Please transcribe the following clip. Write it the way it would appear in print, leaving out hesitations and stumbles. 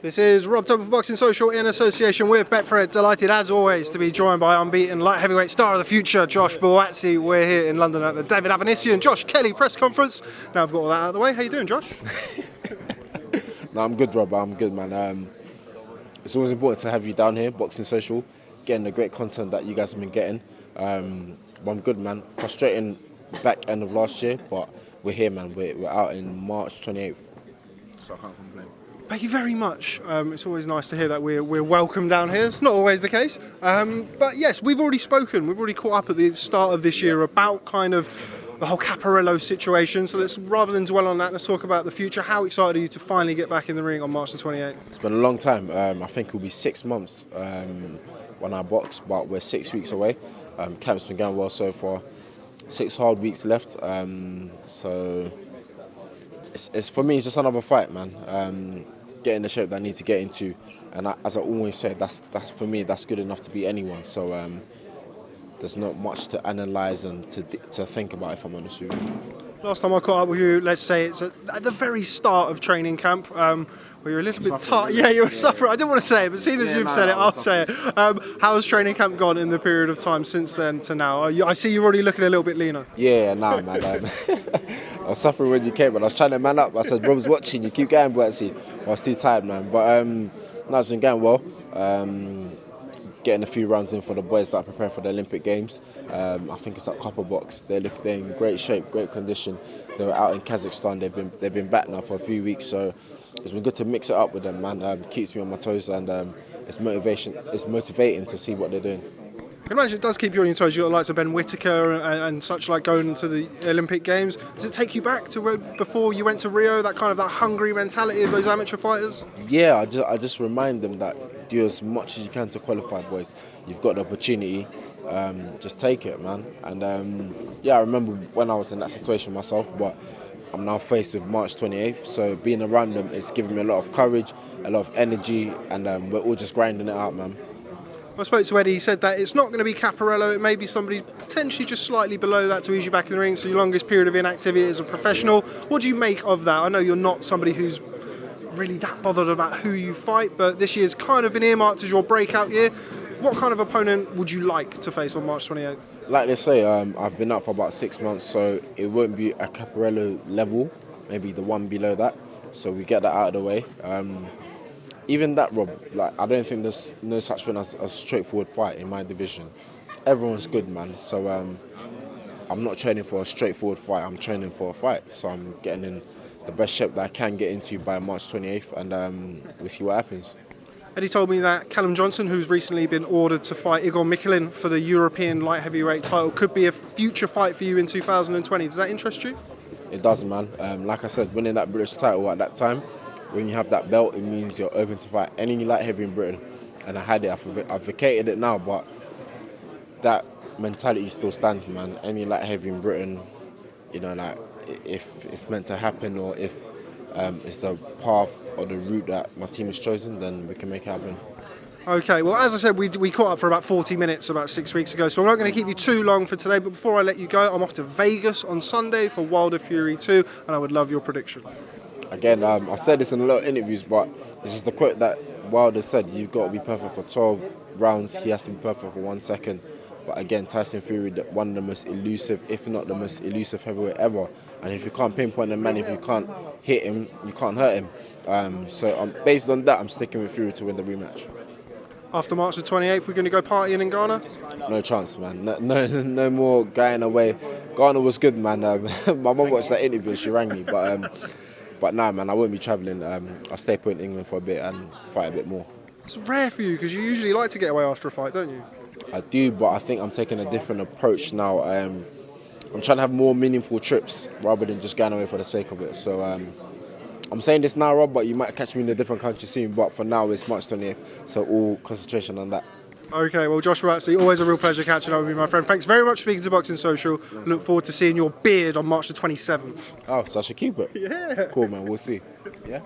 This is Rob Top of Boxing Social in association with Betfred. Delighted as always to be joined by unbeaten light heavyweight star of the future, Josh Buatsi. We're here in London at the David Avanesyan-Kelly press conference. Now I've got all that out of the way. How you doing, Josh? No, I'm good, Rob. I'm good, man. It's always important to have you down here, Boxing Social, getting the great content that you guys have been getting. But I'm good, man. Frustrating back end of last year, but we're here, man. We're out in March 28th, so I can't complain. Thank you very much. It's always nice to hear that we're welcome down here. It's not always the case. But yes, we've already spoken. We've already caught up at the start of this year about kind of the whole Caparello situation. So let's, rather than dwell on that, let's talk about the future. How excited are you to finally get back in the ring on March the 28th? It's been a long time. I think it'll be 6 months when I box, but we're 6 weeks away. Camp's been going well so far. 6 hard weeks left. So it's for me, it's just another fight, man. Getting the shape that I need to get into, and as I always say, that's for me, that's good enough to beat anyone. So there's not much to analyse and to think about, if I'm honest with you. Last time I caught up with you, let's say it's at the very start of training camp, where you're a little bit tired. Yeah, you were suffering. I didn't want to say it, but seeing as you've said it, I'll say it. How's training camp gone in the period of time since then to now? I see you're already looking a little bit leaner. Yeah, no, man. I was suffering when you came, but I was trying to man up. I said, Rob's watching, you keep going, Buatsi. I was too tired, man. But no, it's been going well. Getting a few rounds in for the boys that are preparing for the Olympic Games. I think it's at Copper Box. They're in great shape, great condition. They were out in Kazakhstan. They've been back now for a few weeks, so it's been good to mix it up with them, man. Keeps me on my toes, and it's motivating to see what they're doing. I can imagine it does keep you on your toes. You've got the likes of Ben Whittaker and such like going to the Olympic Games. Does it take you back to where, before you went to Rio, that hungry mentality of those amateur fighters? Yeah, I just remind them that do as much as you can to qualify, boys. You've got the opportunity, just take it, man. And yeah, I remember when I was in that situation myself, but I'm now faced with March 28th, so being around them is giving me a lot of courage, a lot of energy, and we're all just grinding it out, man. I spoke to Eddie. He said that it's not going to be Caparello. It may be somebody potentially just slightly below that to ease you back in the ring. So your longest period of inactivity as a professional. What do you make of that? I know you're not somebody who's really that bothered about who you fight, but this year's kind of been earmarked as your breakout year. What kind of opponent would you like to face on March 28th? Like they say, I've been out for about 6 months, so it won't be a Caparello level, maybe the one below that. So we get that out of the way. Even that, Rob, I don't think there's no such thing as a straightforward fight in my division. Everyone's good, man. So I'm not training for a straightforward fight. I'm training for a fight. So I'm getting in the best shape that I can get into by March 28th, and we'll see what happens. Eddie told me that Callum Johnson, who's recently been ordered to fight Igor Mikulin for the European light heavyweight title, could be a future fight for you in 2020. Does that interest you? It does, man. Like I said, winning that British title at that time, when you have that belt, it means you're open to fight any light heavy in Britain. And I had it, I've vacated it now, but that mentality still stands, man. Any light heavy in Britain, you know, if it's meant to happen, or if it's the path or the route that my team has chosen, then we can make it happen. Okay, well, as I said, we caught up for about 40 minutes about 6 weeks ago, so I'm not going to keep you too long for today, but before I let you go, I'm off to Vegas on Sunday for Wilder Fury 2, and I would love your prediction. Again, I've said this in a lot of interviews, but it's just the quote that Wilder said, you've got to be perfect for 12 rounds, he has to be perfect for 1 second. But again, Tyson Fury, one of the most elusive, if not the most elusive heavyweight ever. And if you can't pinpoint a man, if you can't hit him, you can't hurt him. So based on that, I'm sticking with Fury to win the rematch. After March the 28th, we're going to go partying in Ghana? No chance, man. No more going away. Ghana was good, man. My mum watched that interview, she rang me, but nah, man, I won't be travelling. I'll stay put in England for a bit and fight a bit more. It's rare for you because you usually like to get away after a fight, don't you? I do, but I think I'm taking a different approach now. I'm trying to have more meaningful trips rather than just going away for the sake of it. So I'm saying this now, Rob, but you might catch me in a different country soon. But for now, it's March 28th, so all concentration on that. Okay, well, Josh Buatsi, always a real pleasure catching up with you, my friend. Thanks very much for speaking to Boxing Social. Look forward to seeing your beard on March the 27th. Oh, so I should keep it? Yeah. Cool, man. We'll see. Yeah.